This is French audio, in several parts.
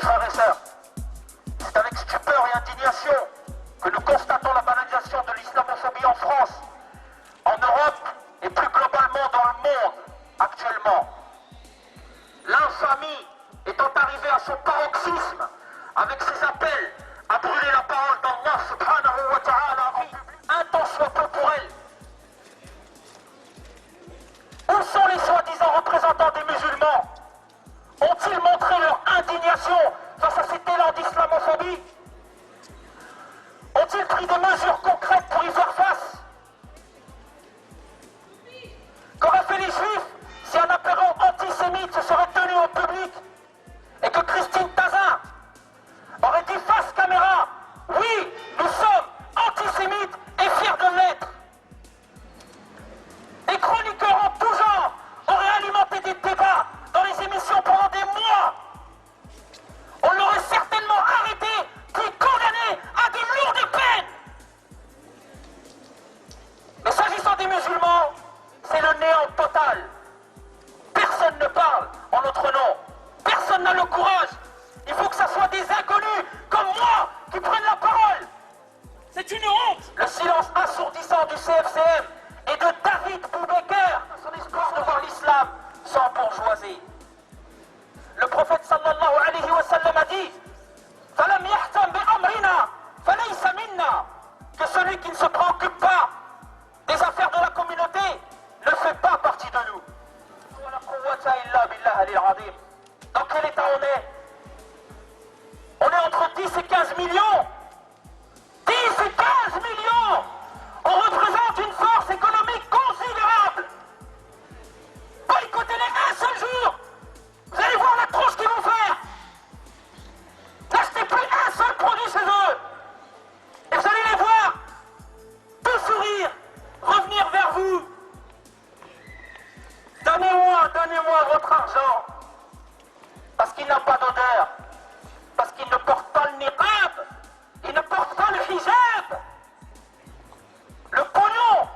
frères et sœurs, c'est avec stupeur et indignation que nous constatons la banalisation de l'islamophobie en France, en Europe et plus globalement dans le monde actuellement. L'infamie étant arrivée à son paroxysme avec ses appels à brûler la parole d'Allah subhanahu wa ta'ala en public, un tant soit peu pour elle. Où sont les soi-disant représentants des musulmans? Ont-ils montré leur indignation face à cet élan d'islamophobie? Ont-ils pris des mesures concrètes pour y faire face? Qu'auraient fait les Juifs si un apéro antisémite se serait tenu au public et que Christine Tazin aurait dit face caméra: oui, nous sommes antisémites et fiers de l'être? Les chroniqueurs en tout genre auraient alimenté des débats dans les émissions pendant des mois. On l'aurait certainement arrêté puis condamné à de lourdes peines. Mais s'agissant des musulmans, c'est le néant total. Personne ne parle en notre nom. Personne n'a le courage. Il faut que ça soit des inconnus comme moi qui prennent la parole. C'est une honte. Le silence assourdissant du CFCM et de David Boubaker, son espoir de voir l'islam sans bourgeoisie. Le prophète sallallahu alayhi wa sallam a dit: Falam yahtam bi amrina, falaysa minna, que celui qui ne se préoccupe pas des affaires de la communauté ne fait pas partie de nous. Dans quel état on est? On est entre 10 et 15 millions. 10 et 15 millions. On représente une force économique considérable. Boycottez-les un seul jour. Vous allez voir la tronche qu'ils vont faire. N'achetez plus un seul produit chez eux. Et vous allez les voir tout sourire, revenir vers vous. Donnez-moi votre argent. Parce qu'il n'a pas d'odeur. Parce qu'il ne porte pas le niqab. Il ne porte pas le hijab. Le pognon.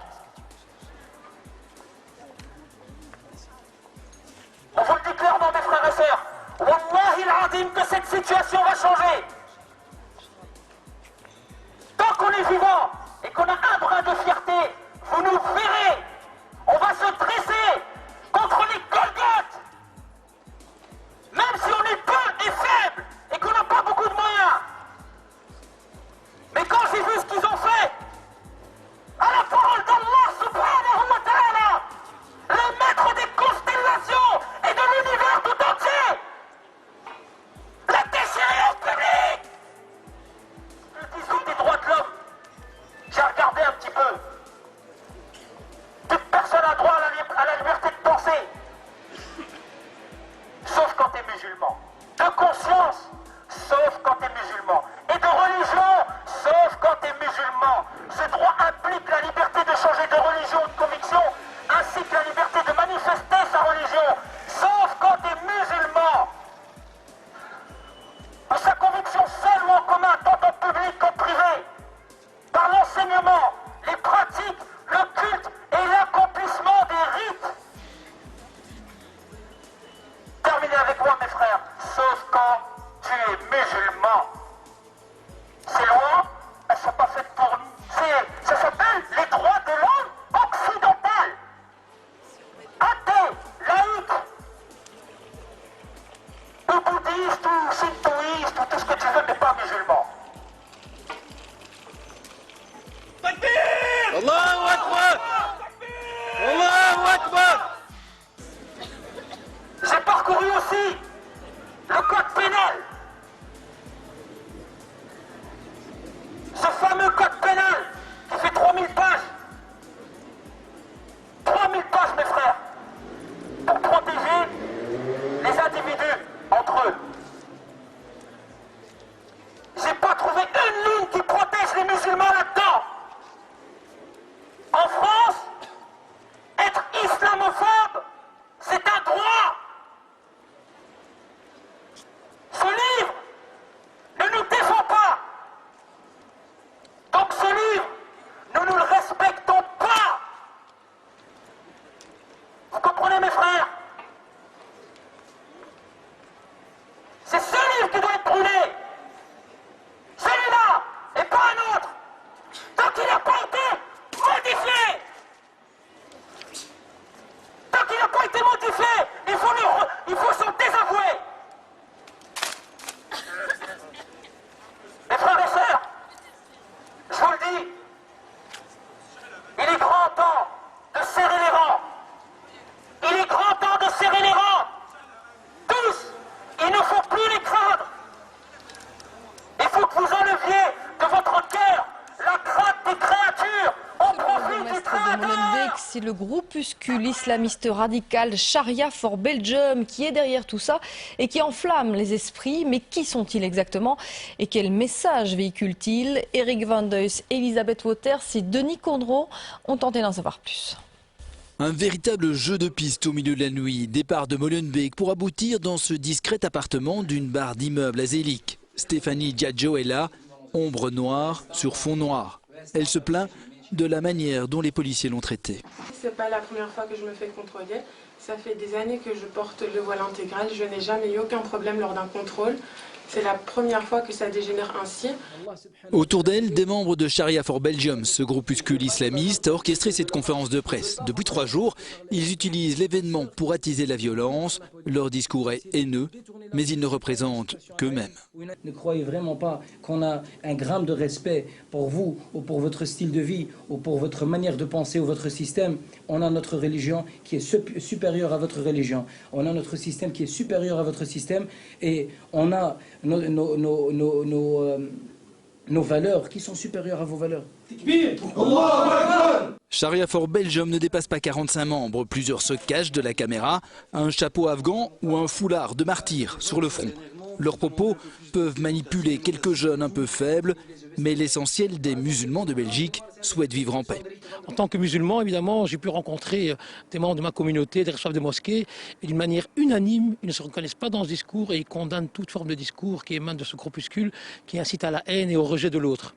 On vous le dit clairement, mes frères et sœurs. Wallahi al-azim que cette situation va changer. Tant qu'on est vivant et qu'on a un brin de fierté, vous nous verrez. On va se dresser contre les Golgoths. Même si on est peu et faible et qu'on n'a pas beaucoup de moyens. Mais quand j'ai vu ce qu'ils ont fait, à la parole d'Allah subhanahu wa ta'ala, le maître des constellations et de l'univers tout entier, la déchirer en public. Le 18 des droits de l'homme, j'ai regardé un petit peu. Toute personne a droit à la liberté de penser, sauf quand tu es musulman. De conscience, sauf quand tu es musulman. Et de religion, sauf quand tu es musulman. Ce droit implique la liberté de changer de religion ou de conviction, ainsi que la liberté de manifester sa religion, sauf quand tu es musulman. Ou sa conviction seule ou en commun, tant en public qu'en privé, par l'enseignement, les pratiques, le culte et l'accomplissement des rites. Terminez avec moi, mes frères, sauf quand tu es musulman. Ces lois, elles ne sont pas faites pour nous. Ça s'appelle les droits de l'homme occidental. Athée, laïque, ou bouddhiste, ou shintoïste, ou tout ce que tu veux, mais pas musulman. Allahu Akbar! Allahu Akbar! J'ai parcouru aussi le code pénal. Ce fameux code pénal qui fait 3000 pages. 3000 pages, mes frères, pour protéger les individus entre eux. c'est le groupuscule islamiste radical Sharia for Belgium qui est derrière tout ça et qui enflamme les esprits. Mais qui sont-ils exactement et quel message véhiculent-ils? Eric Van Deus, Elisabeth Waters et Denis Condron ont tenté d'en savoir plus. Un véritable jeu de piste au milieu de la nuit. Départ de Molenbeek pour aboutir dans ce discret appartement d'une barre d'immeubles à Zélik. Stéphanie Diageo est là, ombre noire sur fond noir. Elle se plaint de la manière dont les policiers l'ont traitée. C'est pas la première fois que je me fais contrôler. Ça fait des années que je porte le voile intégral. Je n'ai jamais eu aucun problème lors d'un contrôle. C'est la première fois que ça dégénère ainsi. Autour d'elle, des membres de Sharia for Belgium, ce groupuscule islamiste, a orchestré cette conférence de presse. Depuis 3 jours, ils utilisent l'événement pour attiser la violence. Leur discours est haineux, mais ils ne représentent qu'eux-mêmes. Ne croyez vraiment pas qu'on a un gramme de respect pour vous, ou pour votre style de vie, ou pour votre manière de penser, ou votre système. On a notre religion qui est supérieure à votre religion. On a notre système qui est supérieur à votre système. Et on a nos valeurs qui sont supérieures à vos valeurs. Sharia for Belgium ne dépasse pas 45 membres. Plusieurs se cachent de la caméra, un chapeau afghan ou un foulard de martyr sur le front. Leurs propos peuvent manipuler quelques jeunes un peu faibles, mais l'essentiel des musulmans de Belgique souhaitent vivre en paix. En tant que musulman, évidemment, j'ai pu rencontrer des membres de ma communauté, des responsables de mosquées, et d'une manière unanime, ils ne se reconnaissent pas dans ce discours et ils condamnent toute forme de discours qui émane de ce groupuscule qui incite à la haine et au rejet de l'autre.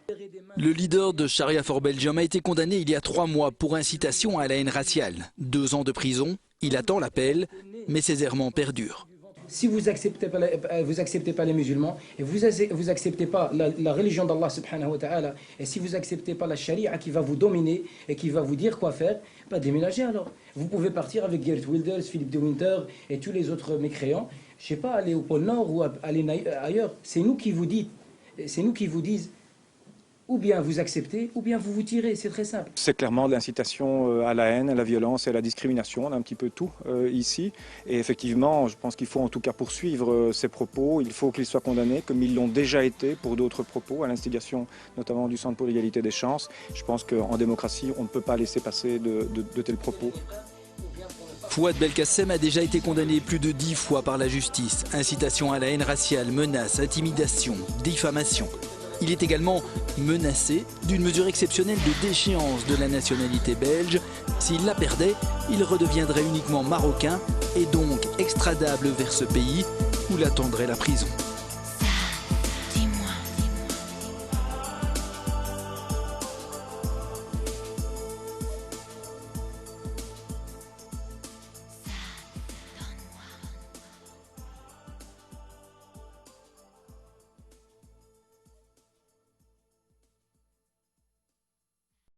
Le leader de Sharia for Belgium a été condamné il y a 3 mois pour incitation à la haine raciale. 2 ans de prison, il attend l'appel, mais ses errements perdurent. Si vous n'acceptez pas les musulmans, et vous n'acceptez pas la religion d'Allah subhanahu wa ta'ala, et si vous n'acceptez pas la charia qui va vous dominer et qui va vous dire quoi faire, déménagez alors. Vous pouvez partir avec Geert Wilders, Philippe de Winter et tous les autres mécréants. Je ne sais pas, aller au pôle Nord ou aller ailleurs. C'est nous qui vous disent ou bien vous acceptez, ou bien vous vous tirez, c'est très simple. C'est clairement de l'incitation à la haine, à la violence et à la discrimination, on a un petit peu tout ici. Et effectivement, je pense qu'il faut en tout cas poursuivre ces propos, il faut qu'ils soient condamnés, comme ils l'ont déjà été pour d'autres propos, à l'instigation notamment du Centre pour l'égalité des chances. Je pense qu'en démocratie, on ne peut pas laisser passer de tels propos. Fouad Belkacem a déjà été condamné plus de 10 fois par la justice. Incitation à la haine raciale, menace, intimidation, diffamation. Il est également menacé d'une mesure exceptionnelle de déchéance de la nationalité belge. S'il la perdait, il redeviendrait uniquement marocain et donc extradable vers ce pays où l'attendrait la prison.